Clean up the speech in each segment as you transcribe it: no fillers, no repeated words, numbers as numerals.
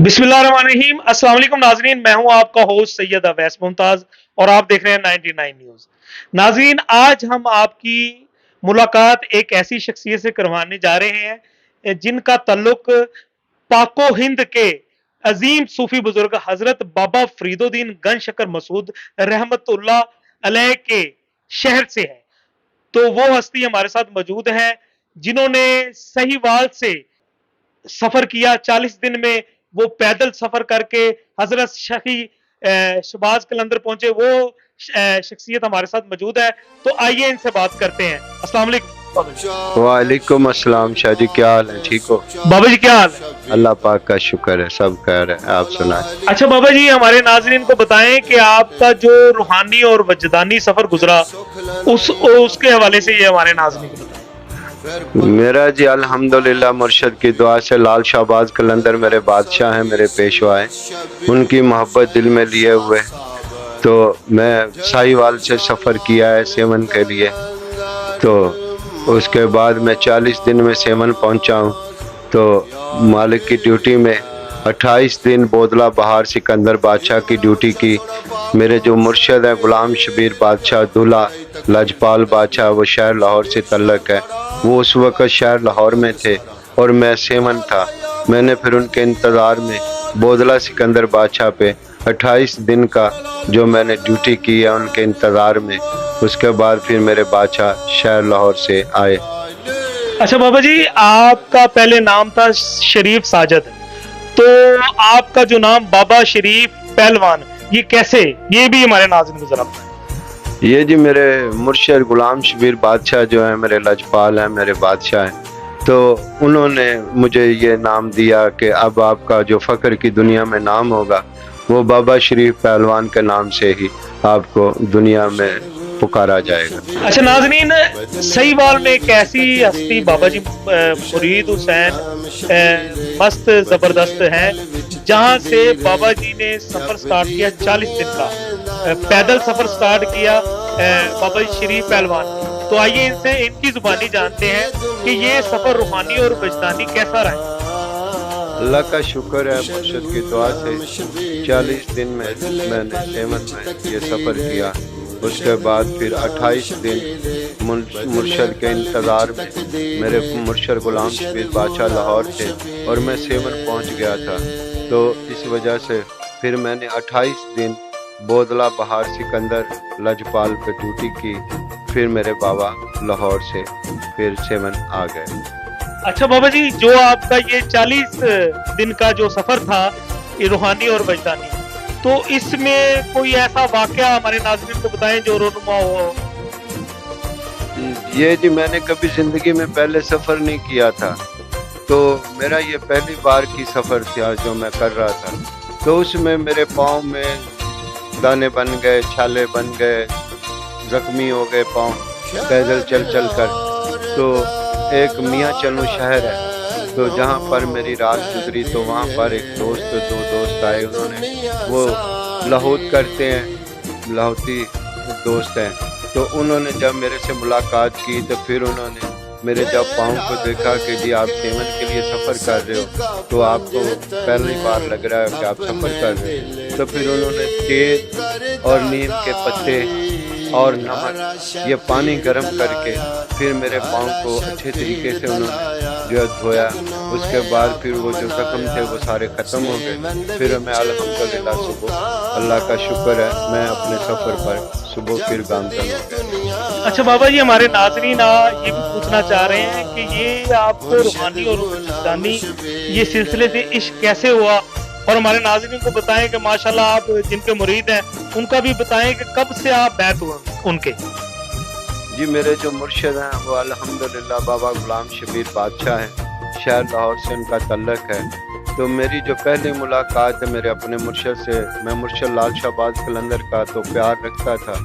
बिस्मिल्लाहिर्रहमानिर्रहीम। अस्सलाम वालेकुम नाजरीन, मैं हूं आपका होस्ट सैयद अवैस मुमताज और आप देख रहे हैं 99 न्यूज। नाजरीन, आज हम आपकी मुलाकात एक ऐसी शख्सियत से करवाने जा रहे हैं जिनका ताल्लुक पाको हिंद के अजीम सूफी बुजुर्ग हजरत बाबा फरीदुद्दीन गन शकर मसूद रहमतुल्लाह अलैह के शहर से है। तो वो हस्ती हमारे साथ मौजूद है जिन्होंने सहीवाल से सफर किया। 40 दिन में वो पैदल सफर करके हजरत शफी शबाज कलंदर पहुंचे। वो शख्सियत हमारे साथ मौजूद है, तो आइए इनसे बात करते हैं। अस्सलाम वालेकुम बाबा जी। वालेकुम अस्सलाम। शाह जी क्या हाल है? ठीक हो? बाबा जी क्या हाल है? अल्लाह पाक का शुक्र है, सब खैर है। आप सुनाएं। अच्छा बाबा जी, हमारे नाज़रीन को बताएं कि आपका जो रूहानी और वजदानी सफर गुजरा उसके हवाले से ये हमारे नाज़रीन को बताएं। मेरा जी अल्हम्दुलिल्लाह मुर्शद की दुआ से लाल शाहबाज कलंदर मेरे बादशाह हैं, मेरे पेशवा हैं। उनकी मोहब्बत दिल में लिए हुए तो मैं साहिवाल से सफ़र किया है सेवन के लिए। तो उसके बाद मैं 40 दिन में सेवन पहुंचा हूं। तो मालिक की ड्यूटी में 28 दिन बोदला बहार सिकंदर बादशाह की ड्यूटी की। मेरे जो मुर्शद हैं गुलाम शबीर बादशाह दूल्हा लजपाल बादशाह, वो शहर लाहौर से तल्लक है। वो उस वक़्त शहर लाहौर में थे और मैं सेवन था। मैंने फिर उनके इंतज़ार में बोदला सिकंदर बादशाह पे 28 दिन का जो मैंने ड्यूटी की है उनके इंतज़ार में। उसके बाद फिर मेरे बादशाह शहर लाहौर से आए। अच्छा बाबा जी, आपका पहले नाम था शरीफ साजद, तो आपका जो नाम बाबा शरीफ पहलवान, ये कैसे? ये भी हमारे नाज़रीन को जरा बताएं। ये जी मेरे मुर्शद गुलाम शबीर बादशाह जो है मेरे लजपाल हैं, मेरे बादशाह हैं। तो उन्होंने मुझे ये नाम दिया कि अब आपका जो फ़ख्र की दुनिया में नाम होगा वो बाबा शरीफ पहलवान के नाम से ही आपको दुनिया में पुकारा जाएगा। अच्छा नाज़रीन, सहीवाल में एक ऐसी हस्ती बाबा जी मुरीद हुसैन मस्त ज़बरदस्त हैं, जहां से बाबा जी ने सफ़र स्टार्ट किया 40 दिन का पैदल सफ़र स्टार्ट किया बाबा जी शरीफ पहलवान। तो आइए इनसे इनकी जुबानी जानते हैं कि ये सफ़र रूहानी और वजदानी कैसा रहा। अल्लाह का शुक्र है, मुर्शद की दुआ से 40 दिन में मैंने सेवन में ये सफ़र किया। उसके बाद फिर 28 दिन मुर्शद के इंतज़ार में मेरे मुर्शद गुलाम शबीर बादशाह लाहौर थे और मैं सेवन पहुंच गया था। तो इस वजह से फिर मैंने 28 दिन बोदला बहार सिकंदर लजपाल पे ड्यूटी की। फिर मेरे बाबा लाहौर से फिर सेवन आ गए। अच्छा बाबा जी, जो आपका ये 40 दिन का जो सफ़र था ये रूहानी और वजदानी, तो इसमें कोई ऐसा वाकया हमारे नाज़रीन को बताएं जो रोनुमा हो। ये जी मैंने कभी ज़िंदगी में पहले सफ़र नहीं किया था, तो मेरा ये पहली बार की सफ़र था जो मैं कर रहा था। तो उसमें मेरे पाँव में दाने बन गए, छाले बन गए, ज़ख्मी हो गए पाँव पैदल चल चल कर। तो एक मियाँ चन्नू शहर है, तो जहाँ पर मेरी रात गुजरी तो वहाँ पर एक दोस्त, दो दोस्त आए। उन्होंने वो लाहौत करते हैं, लाहौती दोस्त हैं। तो उन्होंने जब मेरे से मुलाकात की तो फिर उन्होंने मेरे जब पाँव को देखा कि जी आप सेवन के लिए सफ़र कर रहे हो, तो आपको पहली बार लग रहा है कि आप सफ़र कर रहे हो। तो फिर उन्होंने तेल और नीम के पत्ते और नमक ये पानी गर्म करके फिर मेरे पाँव को अच्छे तरीके से उन्होंने जो है धोया। उसके बाद फिर वो जो ज़ख्म थे वो सारे ख़त्म हो गए। फिर मैं अल्हम्दुलिल्लाह सुबह, अल्लाह का शुक्र है, मैं अपने सफ़र पर सुबह फिर गामज़न हो गया। अच्छा बाबा जी, हमारे नाज़रीन ये भी पूछना चाह रहे हैं कि ये आपको रूहानी और वजदानी ये सिलसिले से इश्क कैसे हुआ, और हमारे नाज़रीन को बताएं कि माशाल्लाह आप जिनके मुरीद हैं उनका भी बताएं कि कब से आप बैत हुए उनके। जी मेरे जो मुर्शद हैं वो अल्हम्दुलिल्लाह बाबा गुलाम शबीर बादशाह हैं, शहर लाहौर से उनका तल्लक है। तो मेरी जो पहली मुलाकात है मेरे अपने मुर्शद से, मैं मुर्शद लाल शाहबाज कलंदर का तो प्यार रखता था,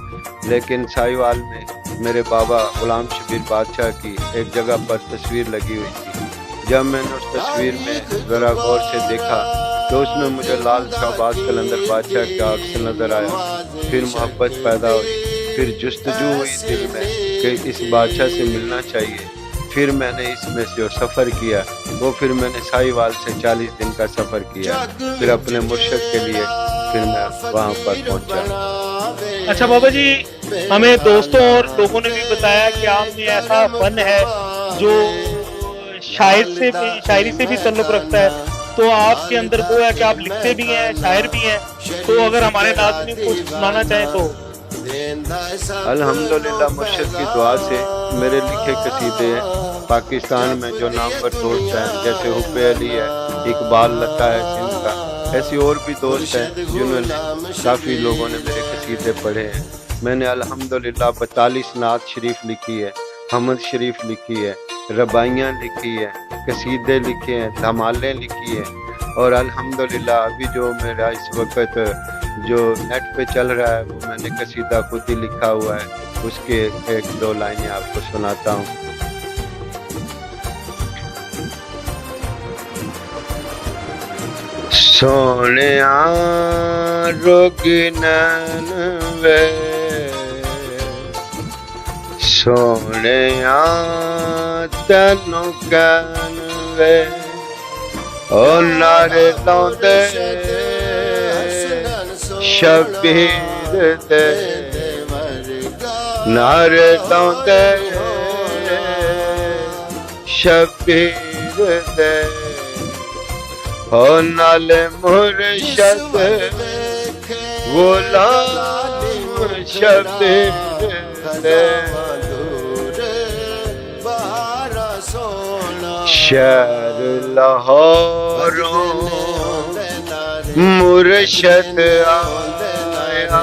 लेकिन साहिवाल में मेरे बाबा गुलाम शबीर बादशाह की एक जगह पर तस्वीर लगी हुई थी। जब मैंने उस तस्वीर में ज़रा गौर से देखा तो उसमें मुझे लाल शाहबाज कलंदर बादशाह का अक्स नज़र आया। फिर मोहब्बत पैदा हुई, फिर जुस्तजू हुई दिल में कि इस बादशाह से मिलना चाहिए। फिर मैंने इसमें से सफ़र किया وہ پھر میں نے ساہیوال سے 40 دن کا سفر کیا، پھر اپنے مرشد کے لیے پھر میں وہاں پر پہنچا۔ اچھا بابا جی، ہمیں دوستوں اور لوگوں نے بھی بتایا کہ آپ میں ایسا فن ہے جو شاعری سے بھی تعلق رکھتا ہے، تو آپ کے اندر وہ ہے کہ آپ لکھتے بھی ہیں، شاعر بھی ہیں، تو اگر ہمارے ناظرین کو کچھ سنانا چاہیں تو۔ الحمدللہ مرشد کی دعا سے میرے لکھے قصیدے ہیں پاکستان میں جو نامور دوست ہیں، جیسے حب علی ہے، اقبال لتا ہے سندھ کا، ایسی اور بھی دوست ہیں جنہوں نے کافی لوگوں نے میرے قصیدے پڑھے ہیں۔ میں نے الحمدللہ 42 نعت شریف لکھی ہے، حمد شریف لکھی ہے، ربائیاں لکھی ہے، قصیدے لکھے ہیں، دھمالیں لکھی ہیں، اور الحمدللہ ابھی جو میرا اس وقت جو نیٹ پہ چل رہا ہے وہ میں نے قصیدہ خود ہی لکھا ہوا ہے، اس کے 1-2 لائنیں آپ کو سناتا ہوں۔ سونیا روگنن وے، سونیا تینو کہن وے، او نعرے لاؤندے شبیر دے، نعرے لاؤندے شبیر دے، او نال مرشد غلام شبیر دے، شہر لاہوروں مرشد آیا،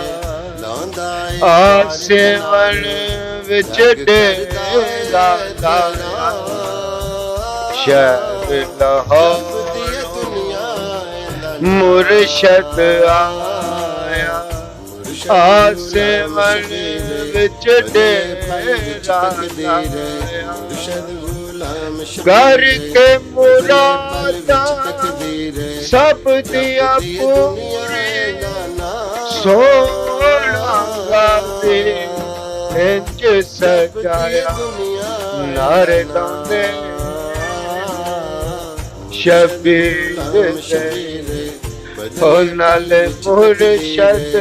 آسمان وچ ڈیرا لایا، شہر لاہوروں مرشد آیا، آسمان وچ ڈیرا لایا، کر کے مرادا سب دیا پوری، سونا غازی انج سجایا، نعرے لاندے شبیر دے، او نال مرشد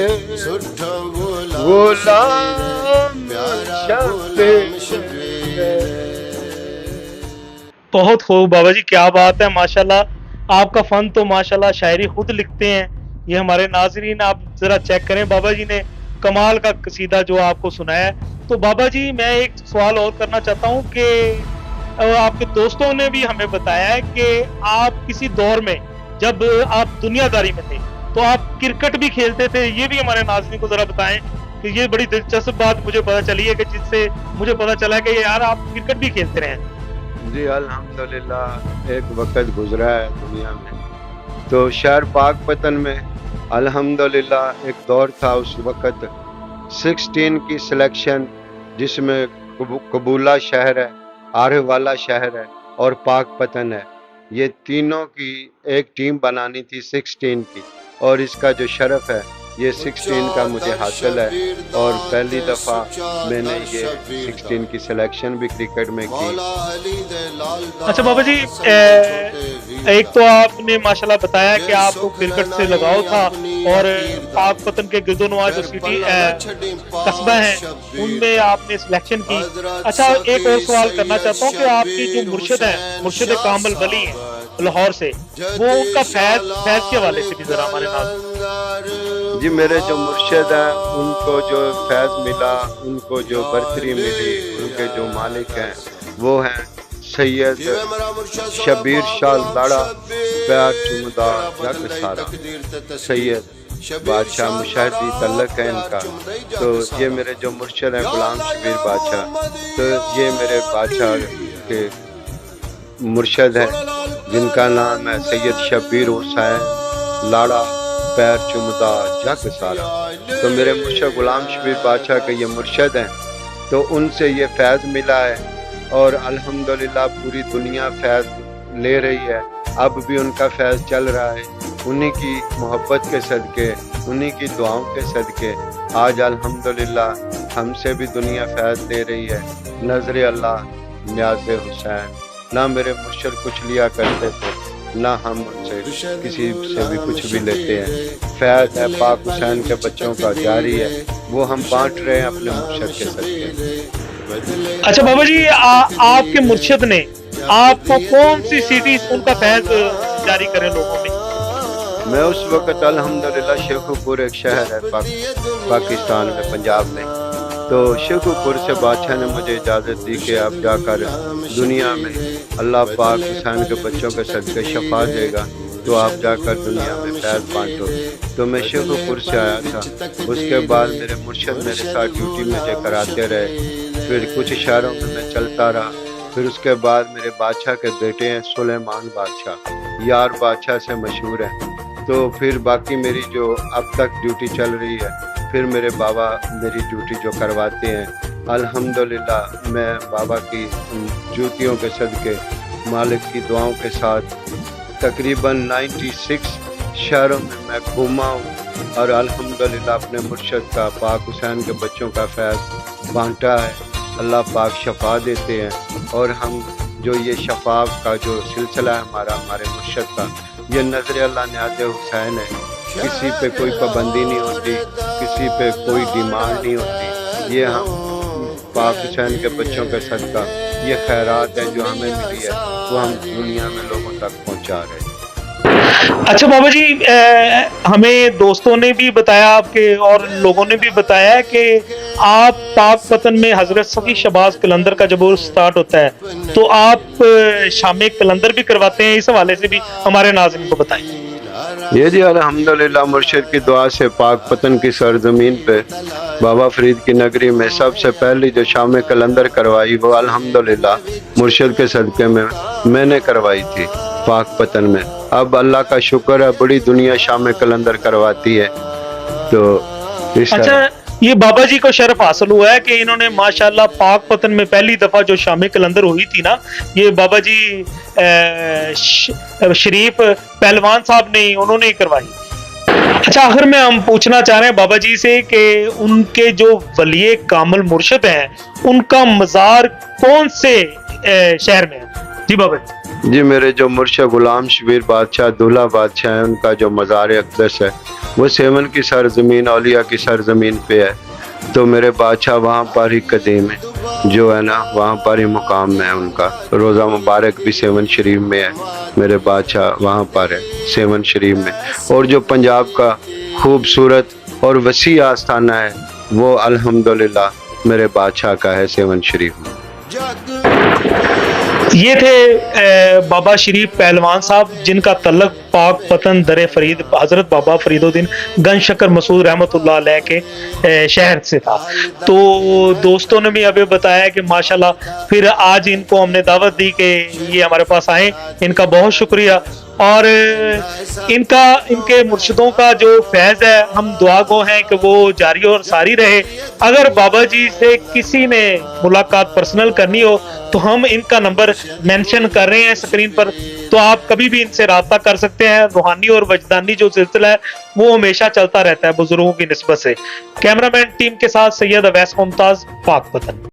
غلام شبیر دے۔ بہت خوب بابا جی، کیا بات ہے، ماشاءاللہ آپ کا فن تو ماشاءاللہ شاعری خود لکھتے ہیں۔ یہ ہمارے ناظرین آپ ذرا چیک کریں، بابا جی نے کمال کا قصیدہ جو آپ کو سنایا ہے۔ تو بابا جی میں ایک سوال اور کرنا چاہتا ہوں کہ آپ کے دوستوں نے بھی ہمیں بتایا ہے کہ آپ کسی دور میں جب آپ دنیا داری میں تھے تو آپ کرکٹ بھی کھیلتے تھے، یہ بھی ہمارے ناظرین کو ذرا بتائیں کہ یہ بڑی دلچسپ بات مجھے پتا چلی ہے کہ جس سے مجھے پتا چلا کہ یار آپ کرکٹ بھی کھیلتے رہے ہیں۔ جی الحمدللہ ایک وقت گزرا ہے دنیا میں، تو شہر پاک پتن میں الحمدللہ ایک دور تھا، اس وقت 16 کی سلیکشن جس میں قبولہ شہر ہے، آرہ والا شہر ہے اور پاک پتن ہے، یہ تینوں کی ایک ٹیم بنانی تھی 16 کی، اور اس کا جو شرف ہے یہ 16 کا مجھے حاصل ہے، اور پہلی دفعہ میں نے یہ 16 کی سلیکشن بھی کرکٹ میں کی۔ اچھا بابا جی، ایک تو آپ نے ماشاءاللہ بتایا کہ آپ کو کرکٹ سے لگاؤ تھا، اور پاک پتن کے گرد و نواح جو سٹی قصبہ ہیں ان میں آپ نے سلیکشن کی۔ اچھا ایک اور سوال کرنا چاہتا ہوں کہ آپ کی جو مرشد ہیں، مرشد کامل ولی ہیں لاہور سے، وہ ان کا فیض کے حوالے سے بھی ذرا ہمارے ناظرین۔ جی میرے جو مرشد ہیں ان کو جو فیض ملا، ان کو جو برتری ملی، ان کے جو مالک ہیں وہ ہیں سید شبیر شاہ لاڑا پیار چمدا جگ سارا، سید بادشاہ مشاہدی تعلق ہے ان کا۔ تو یہ میرے جو مرشد ہیں غلام شبیر بادشاہ، تو یہ میرے بادشاہ کے مرشد ہیں جن کا نام ہے سید شبیر حسین لاڑا پیر چمدا جگ سارا۔ تو میرے مرشد غلام شبیر بادشاہ کے یہ مرشد ہیں، تو ان سے یہ فیض ملا ہے، اور الحمدللہ پوری دنیا فیض لے رہی ہے، اب بھی ان کا فیض چل رہا ہے، انہی کی محبت کے صدقے، انہی کی دعاؤں کے صدقے آج الحمدللہ ہم سے بھی دنیا فیض لے رہی ہے۔ نظر اللہ نیاز حسین ना मेरे मुर्शद कुछ लिया करते थे ना हम उनसे किसी से भी कुछ भी लेते हैं। फैज़ है पाक हुसैन के बच्चों का जारी है, वो हम बांट रहे हैं अपने मुर्शद के सदके। अच्छा बाबा जी, आपके मुर्शिद ने आपको कौन सी सीटी उनका फैज जारी करे लोगों में? मैं उस वक़्त अल्हम्दुलिल्लाह शेखुपुर एक शहर है पाकिस्तान में, पंजाब में, तो शेखुपुर से बादशाह ने मुझे इजाज़त दी कि आप जाकर दुनिया में अल्लाह पाक हुसैन के बच्चों के सदके शफा देगा, तो आप जाकर दुनिया में फैज़ बांटो। तो मैं शेखुपुर से आया था। उसके बाद मेरे मुर्शिद मेरे साथ ड्यूटी मुझे कराते रहे, फिर कुछ शहरों में मैं चलता रहा। फिर उसके बाद मेरे बादशाह के बेटे हैं सुलेमान बादशाह, यार बादशाह से मशहूर हैं। तो फिर बाकी मेरी जो अब तक ड्यूटी चल रही है, फिर मेरे बाबा मेरी ड्यूटी जो करवाते हैं, अल्हम्दुलिल्लाह मैं बाबा की जूतियों के सदके मालिक की दुआओं के साथ तकरीबन 96 शहरों में मैं घूमा हूँ और अल्हम्दुलिल्लाह अपने मुर्शद का पाक हुसैन के बच्चों का फैज़ बांटा है। अल्लाह पाक शफा देते हैं और हम जो ये शफा का जो सिलसिला है हमारे मुर्शद का, ये नज़र अल्लाह न्याज़ हुसैन है। किसी पे कोई पाबंदी नहीं होती, किसी पे कोई डिमांड नहीं होती। ये हम पाक हुसैन के बच्चों के सदका ये खैरात है जो हमें मिली है, वो हम दुनिया में लोगों तक पहुंचा रहे हैं। अच्छा बाबा जी, हमें दोस्तों ने भी बताया आपके और लोगों ने भी बताया कि आप पाक पतन में हजरत सफ़ी शबाज कलंदर का जब उर्स स्टार्ट होता है तो आप शाम कलंदर भी करवाते हैं। इस हवाले से भी हमारे नाज़रीन को बताएं। ये जी अल्हम्दुलिल्लाह मुर्शिद की दुआ से पाक पतन की सरजमीन पे बाबा फरीद की नगरी में सबसे पहली जो शाम कलंदर करवाई वो अल्हम्दुलिल्लाह मुर्शिद के सदके में मैंने करवाई थी पाक पतन में। अब अल्लाह का शुक्र है बड़ी दुनिया शाम कलंदर करवाती है। तो इस अच्छा, ये बाबा जी को शर्फ हासिल हुआ है कि इन्होंने माशाल्लाह पाक पतन में पहली दफा जो शाम कलंदर हुई थी ना, ये बाबा जी शरीफ पहलवान साहब ने उन्होंने ही करवाई। अच्छा, आखिर में हम पूछना चाह रहे हैं बाबा जी से कि उनके जो वली कामिल मुर्शिद हैं उनका मज़ार कौन से शहर में है? जी बाबा जी, मेरे जो मुर्शिद गुलाम शबीर बादशाह दूल्हा बादशाह हैं, उनका जो मज़ार अक़दस है वो सेवन की सरजमीन औलिया की सरजमीन पे है। तो मेरे बादशाह वहाँ पर ही कदीम है, जो है ना वहाँ पर ही मुकाम में है उनका। रोज़ा मुबारक भी सेवन शरीफ में है, मेरे बादशाह वहाँ पर है सेवन शरीफ में। और जो पंजाब का खूबसूरत और वसी आस्थाना है वो अल्हम्दुलिल्लाह मेरे बादशाह का है सेवन शरीफ में। ये थे बाबा शरीफ पहलवान साहब, जिनका तल्लक पाक पतन दरे फरीद हजरत बाबा फरीदुद्दीन गंज शकर मसूद रहमतुल्लाह अलैह के शहर से था। तो दोस्तों ने भी अभी बताया कि माशाल्लाह फिर आज इनको हमने दावत दी कि ये हमारे पास आए। इनका बहुत शुक्रिया। और इनके मुर्शिदों का जो फैज़ है, हम दुआ गो हैं कि वो जारी और सारी रहे। अगर बाबा जी से किसी ने मुलाकात पर्सनल करनी हो तो हम इनका नंबर मेंशन कर रहे हैं स्क्रीन पर, तो आप कभी भी इनसे राब्ता कर सकते हैं। रूहानी और वजदानी जो सिलसिला है वो हमेशा चलता रहता है बुजुर्गों की निस्बत से। कैमरामैन टीम के साथ सैयद अवैस मुमताज, पाक पतन।